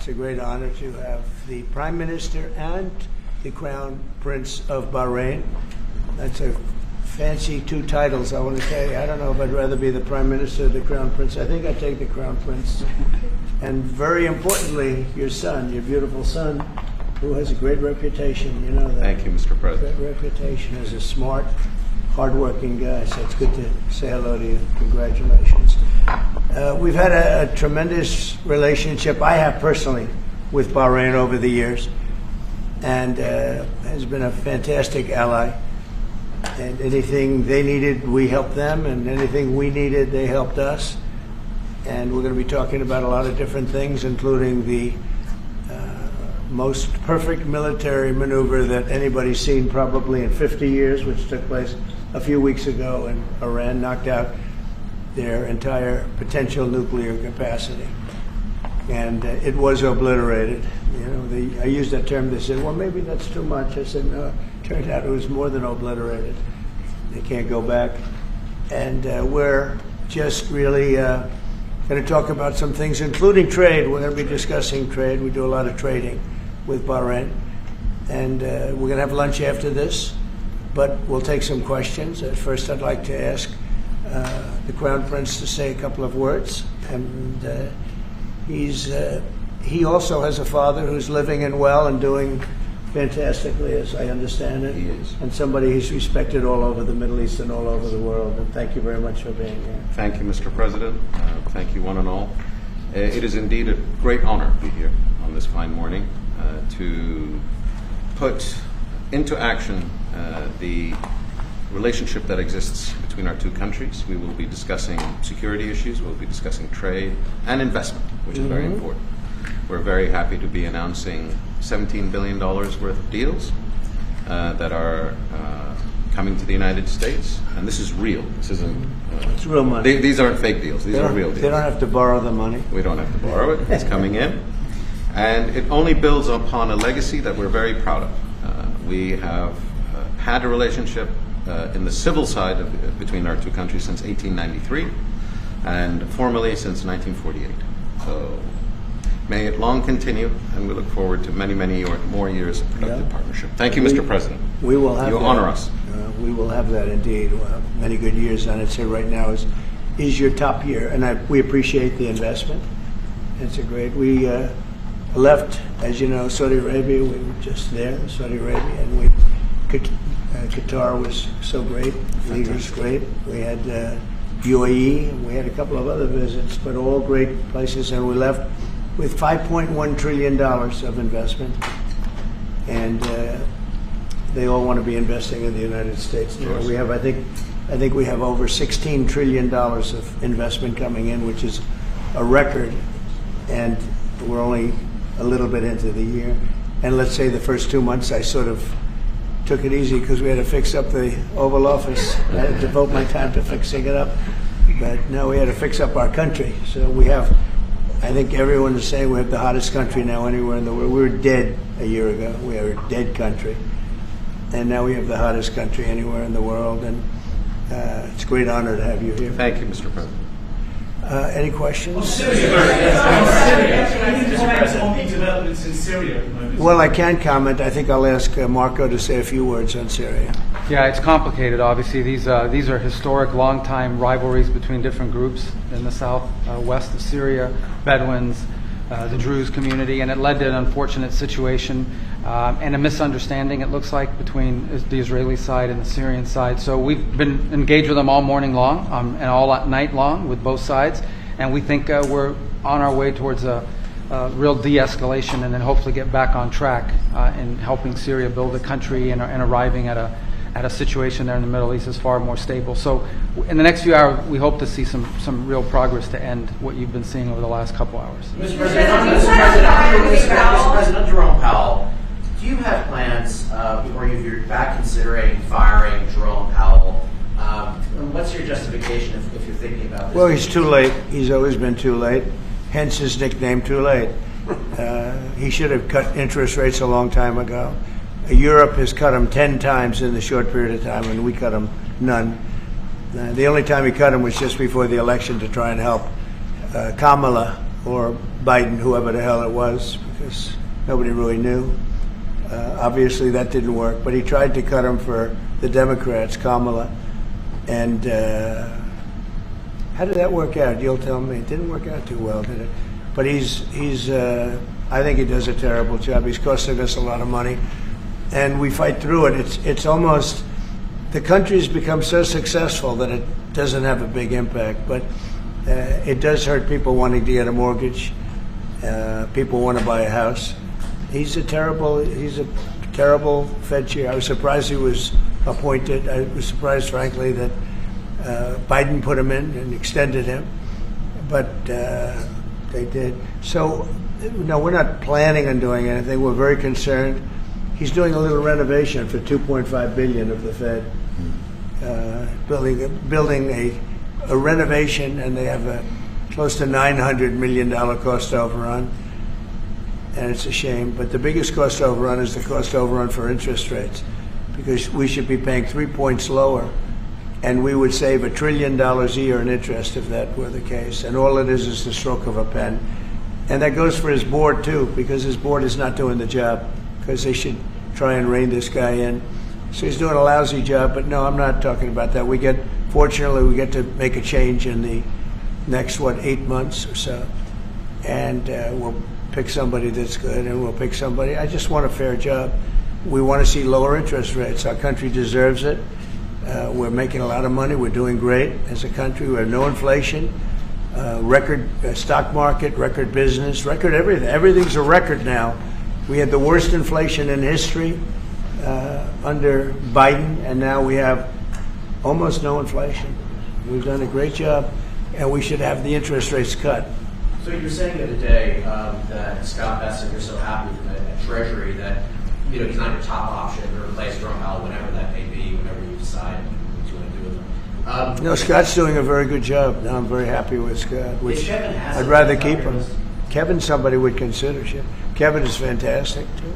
It's a great honor to have the Prime Minister and the Crown Prince of Bahrain. That's a fancy two titles, I want to tell you. I don't know if I'd rather be the Prime Minister or the Crown Prince. I think I'd take the Crown Prince. And very importantly, your son, your beautiful son, who has a great reputation. You know that. Thank you, Mr. President. Great reputation as a smart, hardworking guy. So it's good to say hello to you. Congratulations. We've had a tremendous relationship, I have personally, with Bahrain over the years, and has been a fantastic ally. And anything they needed, we helped them, and anything we needed, they helped us. And we're going to be talking about a lot of different things, including the most perfect military maneuver that anybody's seen probably in 50 years, which took place a few weeks ago in Iran, knocked out their entire potential nuclear capacity. And it was obliterated. You know, I used that term. They said, well, maybe that's too much. I said, no, it turned out it was more than obliterated. They can't go back. And we're just really going to talk about some things, including trade. We're going to be discussing trade. We do a lot of trading with Bahrain. And we're going to have lunch after this, but we'll take some questions. At first, I'd like to ask the Crown Prince to say a couple of words. And he also has a father who's living and well and doing fantastically, as I understand it. He is. And somebody who's respected all over the Middle East and all over the world. And thank you very much for being here. Thank you, Mr. President. Thank you, one and all. It is indeed a great honor to be here on this fine morning to put into action the relationship that exists between our two countries. We will be discussing security issues, we'll be discussing trade and investment, which is very important. We're very happy to be announcing $17 billion worth of deals that are coming to the United States. And this is real. This isn't... it's real money. These aren't fake deals. These are real deals. They don't have to borrow the money. We don't have to borrow it. It's coming in. And it only builds upon a legacy that we're very proud of. We have had a relationship in the civil side between our two countries since 1893 and formally since 1948. So may it long continue, and we look forward to many, many more years of productive partnership. Thank you, Mr. President. We will have you that. Honor us. We will have that indeed. Well, many good years, and I'd say right now is your top year, and we appreciate the investment. It's a great. We left, as you know, Saudi Arabia. We were just there, Saudi Arabia, and Qatar was so great. The leader's great. We had UAE, and we had a couple of other visits, but all great places, and we left with $5.1 trillion of investment, and they all want to be investing in the United States. We have, I think we have over $16 trillion of investment coming in, which is a record, and we're only a little bit into the year. And let's say the first 2 months I sort of took it easy because we had to fix up the Oval Office. I had to devote my time to fixing it up, but now we had to fix up our country. So we have, I think everyone is saying we have the hottest country now anywhere in the world. We were dead a year ago. We are a dead country. And now we have the hottest country anywhere in the world. And it's a great honor to have you here. Thank you, Mr. President. Any questions? Syria. On the developments in Syria at the moment. Well, I can comment. I think I'll ask Marco to say a few words on Syria. Yeah, it's complicated, obviously. These are historic, long-time rivalries between different groups in the south-west of Syria, Bedouins, the Druze community, and it led to an unfortunate situation and a misunderstanding, it looks like, between the Israeli side and the Syrian side. So we've been engaged with them all morning long and all night long with both sides, and we think we're on our way towards a real de-escalation and then hopefully get back on track in helping Syria build a country and arriving at a situation there in the Middle East is far more stable. So in the next few hours, we hope to see some real progress to end what you've been seeing over the last couple hours. Mr. President, Jerome Powell, do you have plans, or you're back considering firing Jerome Powell? What's your justification if you're thinking about this? Well, he's too late. He's always been too late. Hence his nickname, Too Late. He should have cut interest rates a long time ago. Europe has cut them 10 times in the short period of time, and we cut them none. The only time he cut them was just before the election to try and help Kamala, or Biden, whoever the hell it was, because nobody really knew. Obviously, that didn't work, but he tried to cut him for the Democrats, Kamala. And how did that work out? You'll tell me. It didn't work out too well, did it? But he's I think he does a terrible job. He's costing us a lot of money, and we fight through it. It's almost, the country's become so successful that it doesn't have a big impact, but it does hurt people wanting to get a mortgage. People want to buy a house. He's a terrible Fed chair. I was surprised he was appointed. I was surprised, frankly, that Biden put him in and extended him, but they did. So, no, we're not planning on doing anything. We're very concerned. He's doing a little renovation for $2.5 billion of the Fed, building a renovation, and they have a close to $900 million cost overrun. And it's a shame, but the biggest cost overrun is the cost overrun for interest rates, because we should be paying 3 points lower, and we would save $1 trillion a year in interest if that were the case. And all it is the stroke of a pen. And that goes for his board too, because his board is not doing the job, because they should try and rein this guy in. So he's doing a lousy job, but no, I'm not talking about that. Fortunately, we get to make a change in the next, 8 months or so. And we'll pick somebody that's good, and we'll pick somebody. I just want a fair job. We want to see lower interest rates. Our country deserves it. We're making a lot of money. We're doing great as a country. We have no inflation, record stock market, record business, record everything. Everything's a record now. We had the worst inflation in history under Biden, and now we have almost no inflation. We've done a great job, and we should have the interest rates cut. So you were saying the other day that Scott Bessent, you're so happy with the Treasury that he's not your top option to replace Jerome Powell, whenever that may be, whenever you decide what you want to do with him. No, Scott's doing a very good job. I'm very happy with Scott, which I'd rather keep him. Kevin's somebody would consider. Kevin is fantastic too.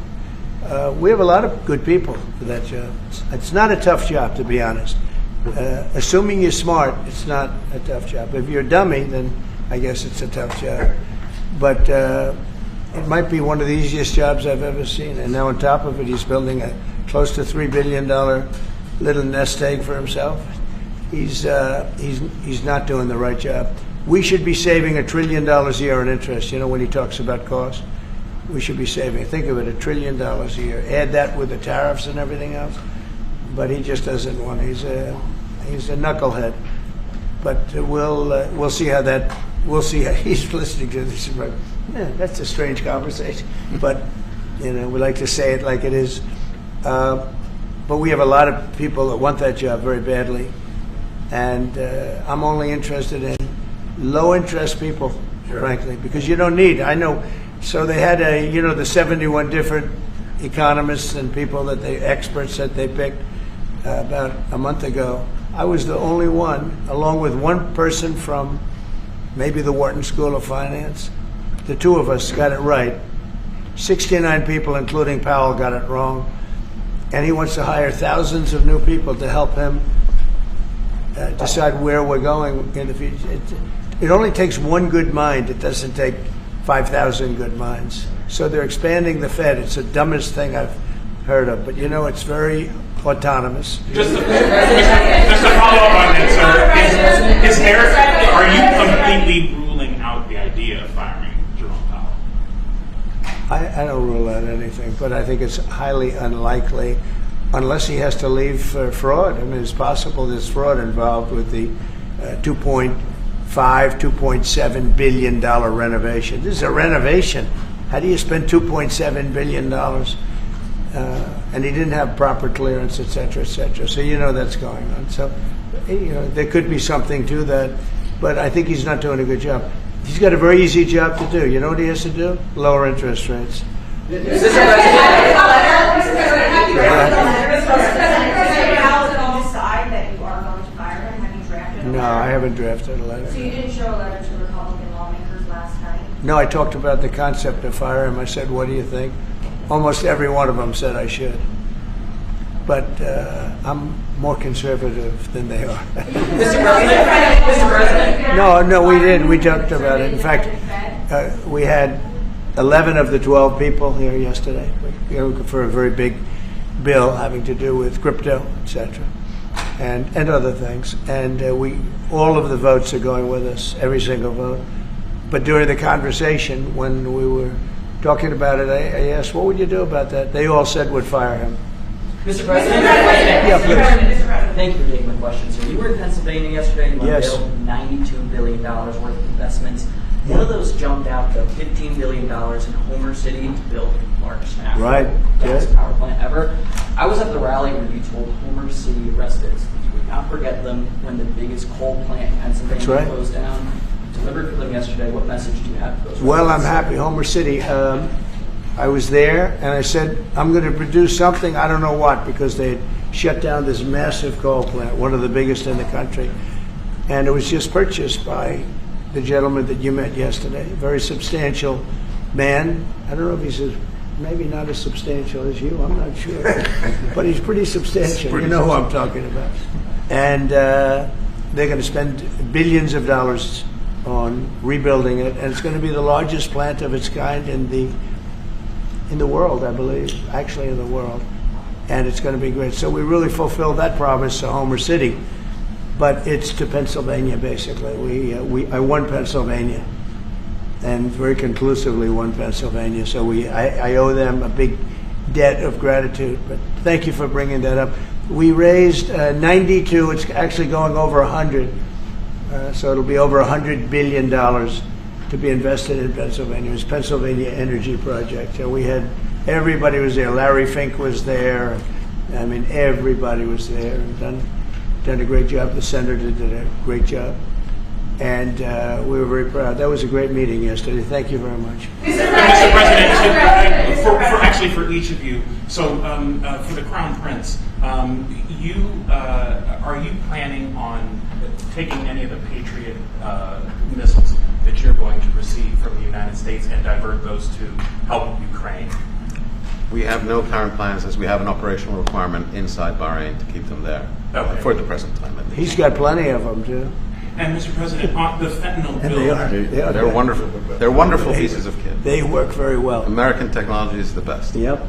We have a lot of good people for that job. It's not a tough job, to be honest. Assuming you're smart, it's not a tough job. If you're a dummy, then I guess it's a tough job. But it might be one of the easiest jobs I've ever seen. And now on top of it, he's building a close to $3 billion little nest egg for himself. He's not doing the right job. We should be saving $1 trillion a year in interest. When he talks about cost, we should be saving, think of it, $1 trillion a year. Add that with the tariffs and everything else. But he just doesn't want. He's a knucklehead. But we'll see how that. We'll see how he's listening to this. That's a strange conversation. But we like to say it like it is. But we have a lot of people that want that job very badly, and I'm only interested in low interest people, frankly, because you don't need. I know. So they had the 71 different economists and people experts that they picked about a month ago. I was the only one, along with one person from maybe the Wharton School of Finance. The two of us got it right. 69 people, including Powell, got it wrong. And he wants to hire thousands of new people to help him decide where we're going in the future. It only takes one good mind. It doesn't take 5,000 good minds. So they're expanding the Fed. It's the dumbest thing I've heard of. But it's very autonomous. Just to follow up on that, are you completely ruling out the idea of firing Jerome Powell? I don't rule out anything, but I think it's highly unlikely unless he has to leave for fraud. I mean, it's possible there's fraud involved with the $2.7 billion renovation. This is a renovation. How do you spend $2.7 billion? And he didn't have proper clearance, et cetera, et cetera. So that's going on. So there could be something to that, but I think he's not doing a good job. He's got a very easy job to do. You know what he has to do? Lower interest rates. No, I haven't drafted a letter. So you didn't show a letter to Republican lawmakers last night? No, I talked about the concept of fire him. I said, what do you think? Almost every one of them said I should. But I'm more conservative than they are. Mr. President? No, we didn't. We talked about it. In fact, We had 11 of the 12 people here yesterday for a very big bill having to do with crypto, etc., and other things. And all of the votes are going with us, every single vote. But during the conversation, when we were talking about it, I asked, what would you do about that? They all said would fire him. Mr. President, Yeah, please. thank you for taking my questions. So you were in Pennsylvania yesterday. You Yes. unveiled $92 billion worth of investments. One of those jumped out to $15 billion in Homer City to build the largest natural Right, gas yeah. power plant ever. I was at the rally where you told Homer City residents that you would not forget them when the biggest coal plant in Pennsylvania That's right. closed down. You delivered for them yesterday. What message do you have for those Well, I'm residents? happy. Homer City. I was there, and I said, I'm going to produce something, I don't know what, because they had shut down this massive coal plant, one of the biggest in the country. And it was just purchased by the gentleman that you met yesterday, a very substantial man. I don't know if he's maybe not as substantial as you, I'm not sure. But he's pretty substantial. You know who I'm talking about. And they're going to spend billions of dollars on rebuilding it, and it's going to be the largest plant of its kind in the world, I believe, actually in the world. And it's going to be great. So we really fulfilled that promise to Homer City. But it's to Pennsylvania, basically. I won Pennsylvania, and very conclusively won Pennsylvania. So I owe them a big debt of gratitude. But thank you for bringing that up. We raised 92. It's actually going over 100. So it'll be over $100 billion to be invested in Pennsylvania. It was Pennsylvania Energy Project. And we had, everybody was there. Larry Fink was there. I mean, everybody was there and done a great job. The senator did a great job. And we were very proud. That was a great meeting yesterday. Thank you very much. Mr. President, for each of you, so for the Crown Prince, are you planning on taking any of the Patriot missiles that you're going to receive from the United States and divert those to help Ukraine? We have no current plans, as we have an operational requirement inside Bahrain to keep them there for the present time. At least. He's got plenty of them, too. And Mr. President, on the fentanyl And bill, they are. They're wonderful. They're wonderful pieces of kit. They work very well. American technology is the best. Yep.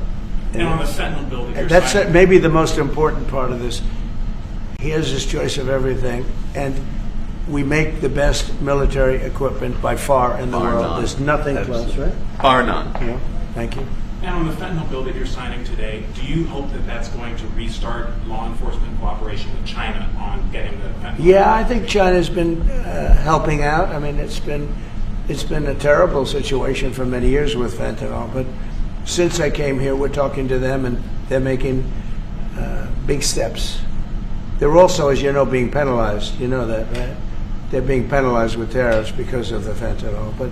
and on the fentanyl bill that you're That's signing, maybe the most important part of this. He has his choice of everything, and we make the best military equipment by far in the Bar world. none. There's nothing close, right? Bar none. Yeah. Thank you. and on the fentanyl bill that you're signing today, do you hope that that's going to restart law enforcement cooperation with China on getting the fentanyl? Yeah, I think China's been helping out. I mean, it's been a terrible situation for many years with fentanyl, but since I came here, we're talking to them, and they're making big steps. They're also, as you know, being penalized. You know that, right? They're being penalized with tariffs because of the fentanyl, but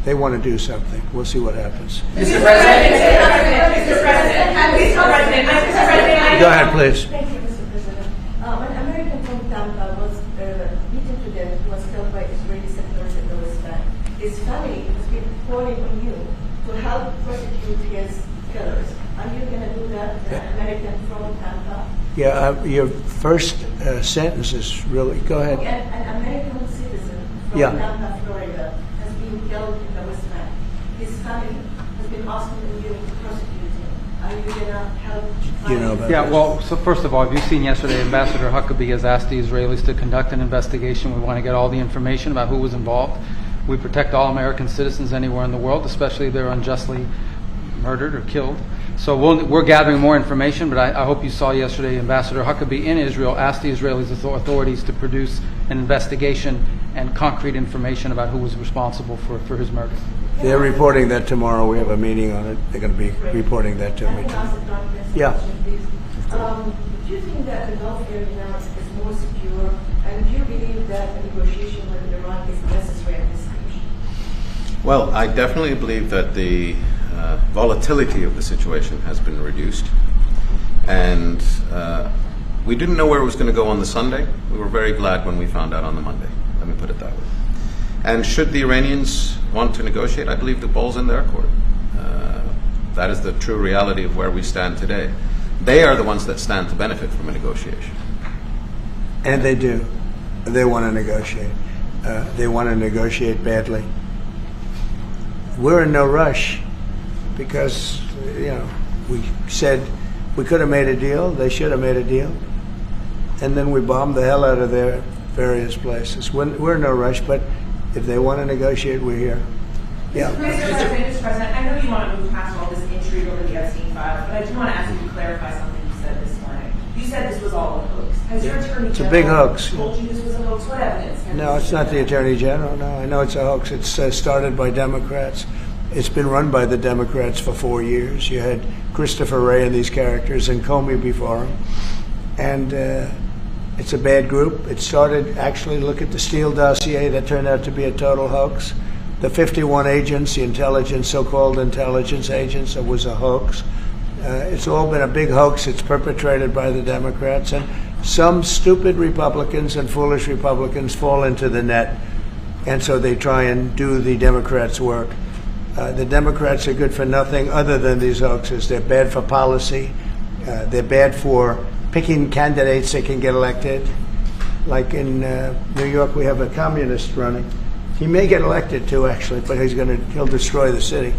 they want to do something. We'll see what happens. Mr. President. Go ahead, please. Thank you, Mr. President. An American from Tampa was beaten to death, was killed by Israeli settlers in the West Bank. His family has been calling on you to help prosecute his killers. Are you going to do that, the American from Tampa? Yeah, your first sentence is really. Go ahead. An American citizen from Yeah. Tampa, Florida, has been killed in the West Bank. His family has been asking you to prosecute him. Are you going to help? You know about Yeah, this. well, so first of all, have you seen yesterday, Ambassador Huckabee has asked the Israelis to conduct an investigation. We want to get all the information about who was involved. We protect all American citizens anywhere in the world, especially if they're unjustly murdered or killed. So we're gathering more information, but I hope you saw yesterday Ambassador Huckabee in Israel asked the Israeli authorities to produce an investigation and concrete information about who was responsible for his murder. They're reporting that tomorrow. We have a meeting on it. They're going to be reporting that to me. Yeah. Do you think that the Gulf area now is more secure, and do you believe that a negotiation with Iran is necessary at this stage? Well, I definitely believe that the volatility of the situation has been reduced. And we didn't know where it was going to go on the Sunday. We were very glad when we found out on the Monday. Let me put it that way. And should the Iranians want to negotiate, I believe the ball's in their court. That is the true reality of where we stand today. They are the ones that stand to benefit from a negotiation. And they do. They want to negotiate. they want to negotiate badly. We're in no rush because, we said we could have made a deal. They should have made a deal. And then we bombed the hell out of their various places. We're in no rush, but if they want to negotiate, we're here. Yeah. Mr. President, I know you want to move past all this intrigue over the Epstein files, but I do want to ask you to clarify something you said this morning. You said this was all a hoax. Has your Attorney It's a big General hoax. told you this was a hoax? What evidence? No, it's not the Attorney General. No, I know it's a hoax. It's started by Democrats. It's been run by the Democrats for 4 years. You had Christopher Wray and these characters and Comey before him. And it's a bad group. It started, actually, look at the Steele dossier that turned out to be a total hoax. The 51 agents, the intelligence, so-called intelligence agents, it was a hoax. It's all been a big hoax. It's perpetrated by the Democrats. And some stupid Republicans and foolish Republicans fall into the net. And so they try and do the Democrats' work. The Democrats are good for nothing other than these hoaxes. They're bad for policy. They're bad for picking candidates that can get elected. Like in New York, we have a communist running. He may get elected too, actually, but he'll destroy the city.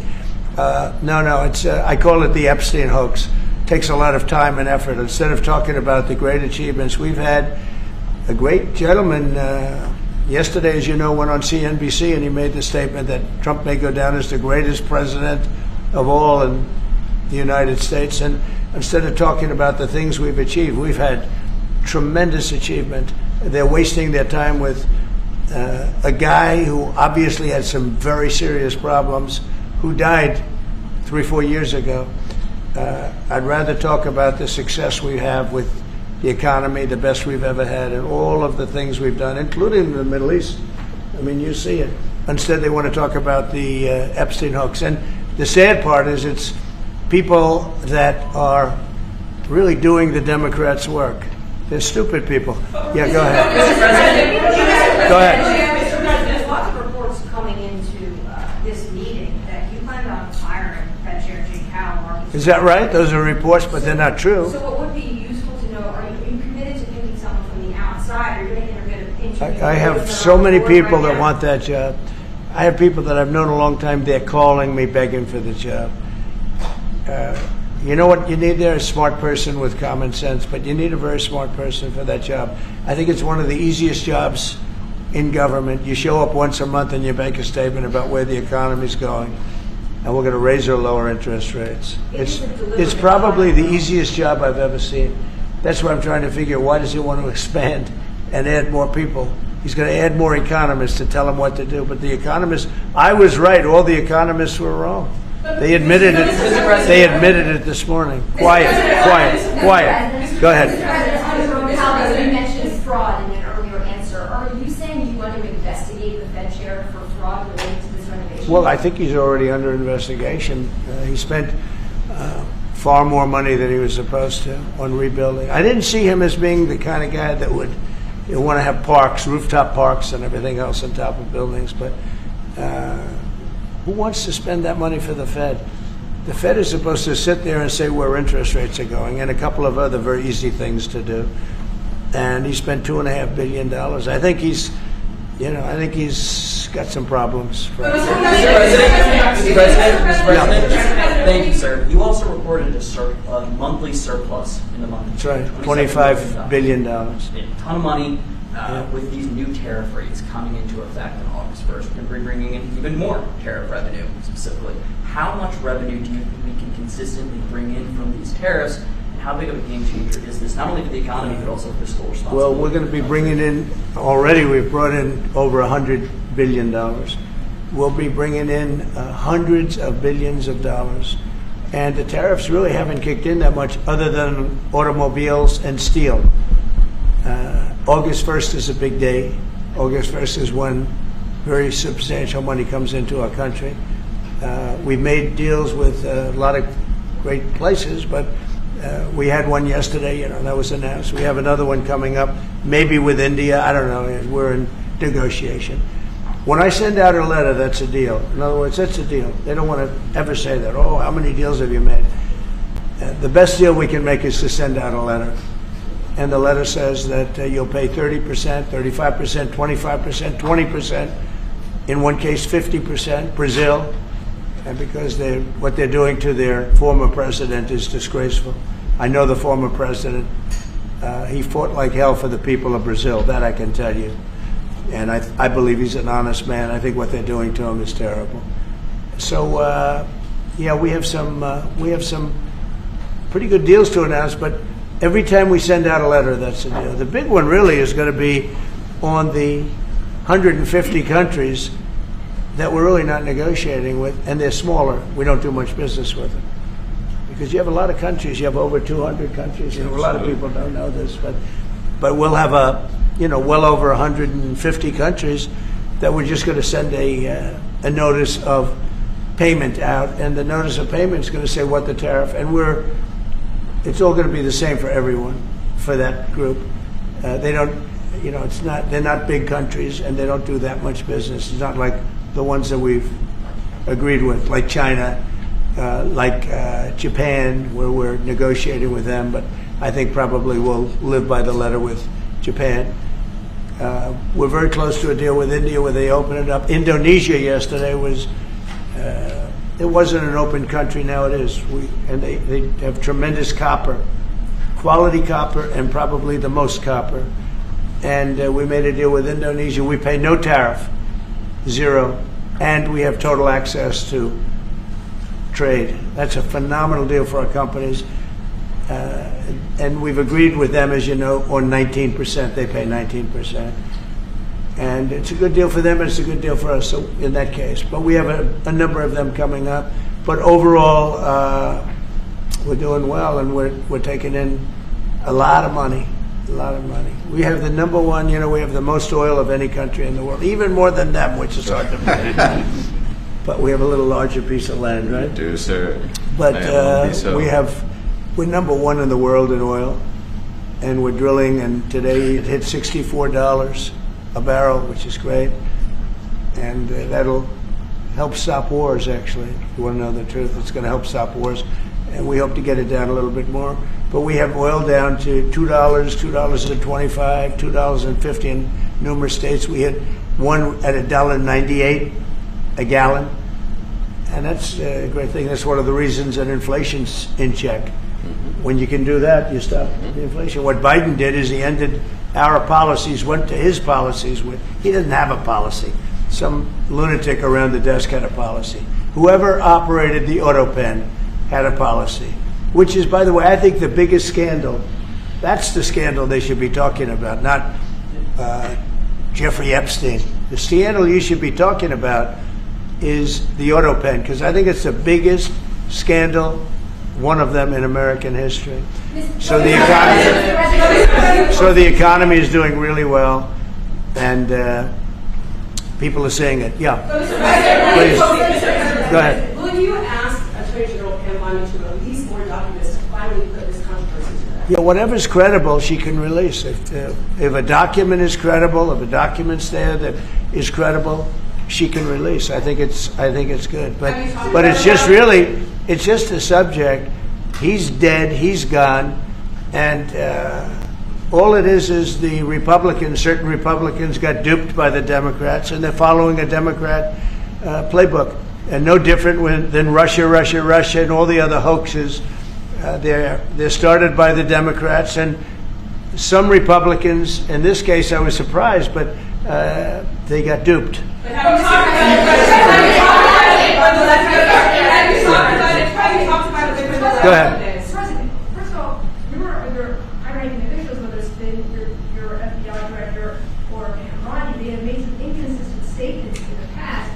No, it's I call it the Epstein hoax. It takes a lot of time and effort. Instead of talking about the great achievements, we've had a great gentleman. Yesterday, as you know, went on CNBC and he made the statement that Trump may go down as the greatest president of all in the United States. And instead of talking about the things we've achieved, we've had tremendous achievement. They're wasting their time with a guy who obviously had some very serious problems, who died 3-4 years ago. I'd rather talk about the success we have with the economy, the best we've ever had, and all of the things we've done, including the Middle East. I mean, you see it. Instead, they want to talk about the Epstein hoax. And the sad part is it's people that are really doing the Democrats' work. They're stupid people. Yeah, go ahead. Go ahead. Mr. President, there's lots of reports coming into this meeting that you planned on firing Fed Chair Jay Powell. Is that right? Those are reports, but they're not true. So what would be useful to know, are you committed to picking someone from the outside? Are you going to interview? I have so many people that want that job. I have people that I've known a long time. They're calling me, begging for the job. You know what you need there? A smart person with common sense, but you need a very smart person for that job. I think it's one of the easiest jobs in government. You show up once a month and you make a statement about where the economy's going, and we're going to raise or lower interest rates. It's probably the easiest job I've ever seen. That's why I'm trying to figure, why does he want to expand and add more people? He's going to add more economists to tell him what to do. But the economists, I was right. All the economists were wrong. They admitted it. They admitted it this morning. Quiet. Go ahead. Powell, you mentioned fraud in an earlier answer. Are you saying you want to investigate the Fed chair for fraud related to this renovation? Well, I think he's already under investigation. He spent far more money than he was supposed to on rebuilding. I didn't see him as being the kind of guy that would want to have parks, rooftop parks, and everything else on top of buildings. But who wants to spend that money for the Fed? The Fed is supposed to sit there and say where interest rates are going, and a couple of other very easy things to do. And he spent $2.5 billion. I think he's got some problems. Mr. President, thank you, sir. You also reported a monthly surplus in the month. That's right, $25 billion. A ton of money. With these new tariff rates coming into effect on August 1st, we're going to be bringing in even more tariff revenue specifically. How much revenue do you think we can consistently bring in from these tariffs, and how big of a game changer is this, not only for the economy, but also for fiscal responsibility? Well, we're going to be bringing in, already we've brought in over $100 billion. We'll be bringing in hundreds of billions of dollars. And the tariffs really haven't kicked in that much other than automobiles and steel. August 1st is a big day. August 1st is when very substantial money comes into our country. We've made deals with a lot of great places, but we had one yesterday, that was announced. We have another one coming up, maybe with India. I don't know. We're in negotiation. When I send out a letter, that's a deal. In other words, that's a deal. They don't want to ever say that. Oh, how many deals have you made? The best deal we can make is to send out a letter. and the letter says that you'll pay 30%, 35%, 25%, 20%, in one case 50%, Brazil, and because what they're doing to their former president is disgraceful. I know the former president, he fought like hell for the people of Brazil, that I can tell you. And I believe he's an honest man. I think what they're doing to him is terrible. So, yeah, we have some pretty good deals to announce, but every time we send out a letter, that's a deal. The big one really is going to be on the 150 countries that we're really not negotiating with, and they're smaller. We don't do much business with them. Because you have a lot of countries. You have over 200 countries. You know, a lot of people don't know this, but we'll have well over 150 countries that we're just going to send a notice of payment out, and the notice of payment is going to say what the tariff, and it's all going to be the same for everyone, for that group. They don't, they're not big countries, and they don't do that much business. It's not like the ones that we've agreed with, like China, like Japan, where we're negotiating with them, but I think probably we'll live by the letter with Japan. We're very close to a deal with India where they open it up. Indonesia yesterday it wasn't an open country, now it is. They have tremendous copper, quality copper, and probably the most copper. And we made a deal with Indonesia. We pay no tariff, zero, and we have total access to trade. That's a phenomenal deal for our companies. And we've agreed with them, as you know, on 19%. They pay 19%. And it's a good deal for them, and it's a good deal for us, so in that case. But we have a number of them coming up. But overall, we're doing well, and we're taking in a lot of money, a lot of money. We have the number one, we have the most oil of any country in the world, even more than them, which is hard to believe. But we have a little larger piece of land, right? You do, sir. But so. we're number one in the world in oil, and we're drilling, and today it hit $64 a barrel, which is great, and that'll help stop wars, actually. If you want to know the truth, it's going to help stop wars, and we hope to get it down a little bit more. But we have oil down to $2, $2.25, $2.50 in numerous states. We hit one at $1.98 a gallon, and that's a great thing. That's one of the reasons that inflation's in check. When you can do that, you stop the inflation. What Biden did is he ended our policies, went to his policies. He didn't have a policy. Some lunatic around the desk had a policy. Whoever operated the auto pen had a policy, which is, by the way, I think the biggest scandal. That's the scandal they should be talking about, not Jeffrey Epstein. The scandal you should be talking about is the auto pen, because I think it's the biggest scandal, one of them in American history. So the economy is doing really well, and people are saying it. Yeah. Please. Go ahead. Will you ask Attorney General Hamad to release more documents to finally put this controversy to rest? Yeah, whatever's credible, she can release. If a document is credible, if a document's there that is credible, she can release. I think it's good. But it's just a subject. He's dead. He's gone, and all it is the Republicans. Certain Republicans got duped by the Democrats, and they're following a Democrat playbook, and no different than Russia, and all the other hoaxes. They're started by the Democrats, and some Republicans. In this case, I was surprised, but they got duped. Go ahead. President, first of all, you were under high-ranking officials, whether it's been your FBI director or Hamad, they have made some inconsistent statements in the past.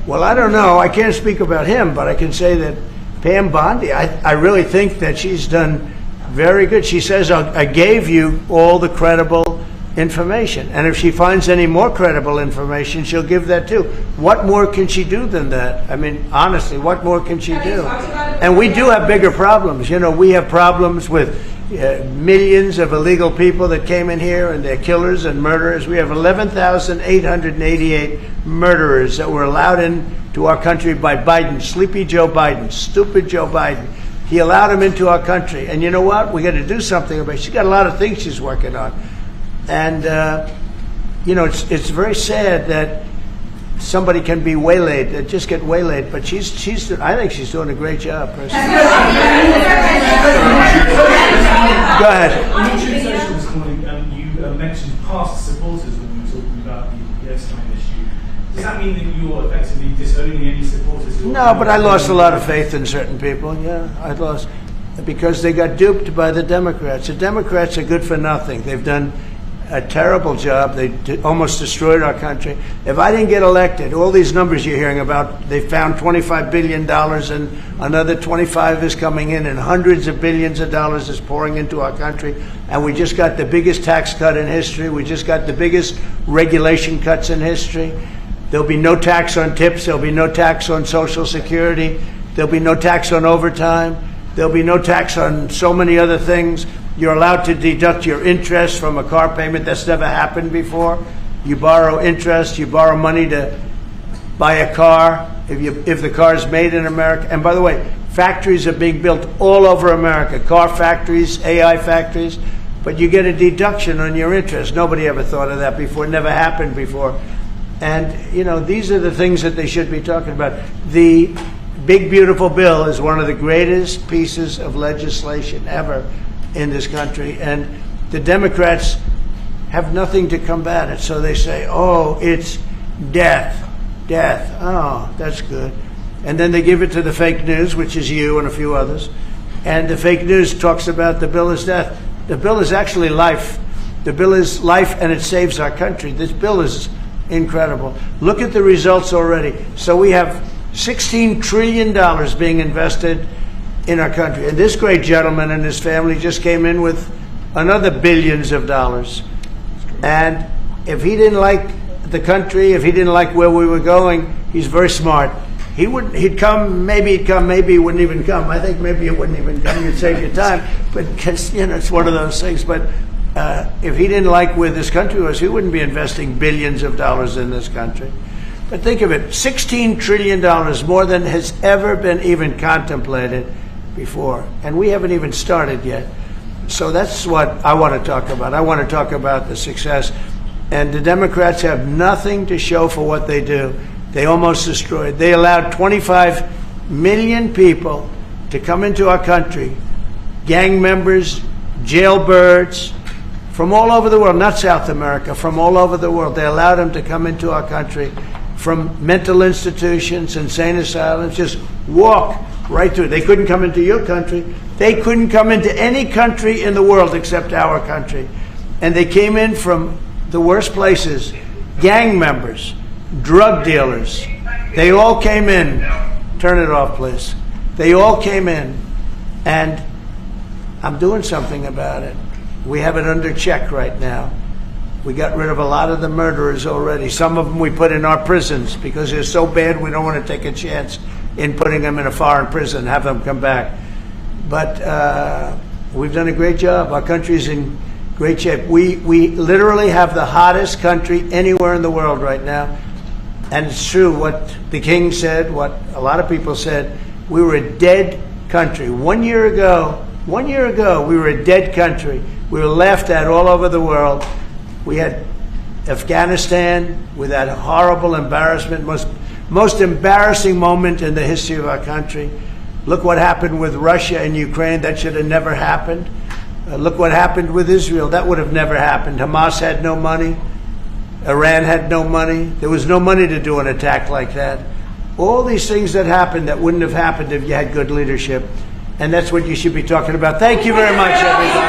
Well, I don't know. I can't speak about him, but I can say that Pam Bondi, I really think that she's done very good. She says, I gave you all the credible information, and if she finds any more credible information, she'll give that too. What more can she do than that? I mean, honestly, what more can she do? And we do have bigger problems. We have problems with millions of illegal people that came in here, and they're killers and murderers. We have 11,888 murderers that were allowed into our country by Biden, sleepy Joe Biden, stupid Joe Biden. He allowed him into our country. And you know what? We got to do something about it. She's got a lot of things she's working on. And, it's very sad that somebody can be waylaid, just get waylaid. But I think she's doing a great job, personally. Go ahead. In your session this morning, you mentioned past supporters when you were talking about the airtime issue. Does that mean that you're effectively disowning any supporters? No, but I lost a lot of faith in certain people. Yeah, I lost because they got duped by the Democrats. The Democrats are good for nothing. They've done a terrible job. They almost destroyed our country. If I didn't get elected, all these numbers you're hearing about, they found $25 billion and another 25 is coming in and hundreds of billions of dollars is pouring into our country. And we just got the biggest tax cut in history. We just got the biggest regulation cuts in history. There'll be no tax on tips. There'll be no tax on Social Security. There'll be no tax on overtime. There'll be no tax on so many other things. You're allowed to deduct your interest from a car payment. That's never happened before. You borrow interest. You borrow money to buy a car if the car is made in America. And by the way, factories are being built all over America. Car factories, AI factories. But you get a deduction on your interest. Nobody ever thought of that before. It never happened before. And, these are the things that they should be talking about. The big, beautiful bill is one of the greatest pieces of legislation ever in this country. And the Democrats have nothing to combat it. So they say, oh, it's death. Oh, that's good. And then they give it to the fake news, which is you and a few others. And the fake news talks about the bill is death. The bill is actually life. The bill is life, and it saves our country. This bill is incredible. Look at the results already. So we have $16 trillion being invested in our country. And this great gentleman and his family just came in with another billions of dollars. And if he didn't like the country, if he didn't like where we were going, he's very smart. He'd come, maybe he wouldn't even come. I think maybe it wouldn't even come. You'd save your time. But, it's one of those things. But if he didn't like where this country was, he wouldn't be investing billions of dollars in this country. But think of it, $16 trillion, more than has ever been even contemplated before. And we haven't even started yet. So that's what I want to talk about. I want to talk about the success. And the Democrats have nothing to show for what they do. They almost destroyed. They allowed 25 million people to come into our country, gang members, jailbirds, from all over the world, not South America, from all over the world. They allowed them to come into our country from mental institutions, insane asylums, just walk right through. They couldn't come into your country. They couldn't come into any country in the world except our country. And they came in from the worst places, gang members, drug dealers. They all came in. Turn it off, please. They all came in. And I'm doing something about it. We have it under check right now. We got rid of a lot of the murderers already. Some of them we put in our prisons because they're so bad we don't want to take a chance in putting them in a foreign prison, have them come back. But we've done a great job. Our country's in great shape. We literally have the hottest country anywhere in the world right now. And it's true what the king said, what a lot of people said. We were a dead country. 1 year ago, we were a dead country. We were laughed at all over the world. We had Afghanistan with that horrible embarrassment, most embarrassing moment in the history of our country. Look what happened with Russia and Ukraine. That should have never happened. Look what happened with Israel. That would have never happened. Hamas had no money. Iran had no money. There was no money to do an attack like that. All these things that happened that wouldn't have happened if you had good leadership. And that's what you should be talking about. Thank you very much, everybody.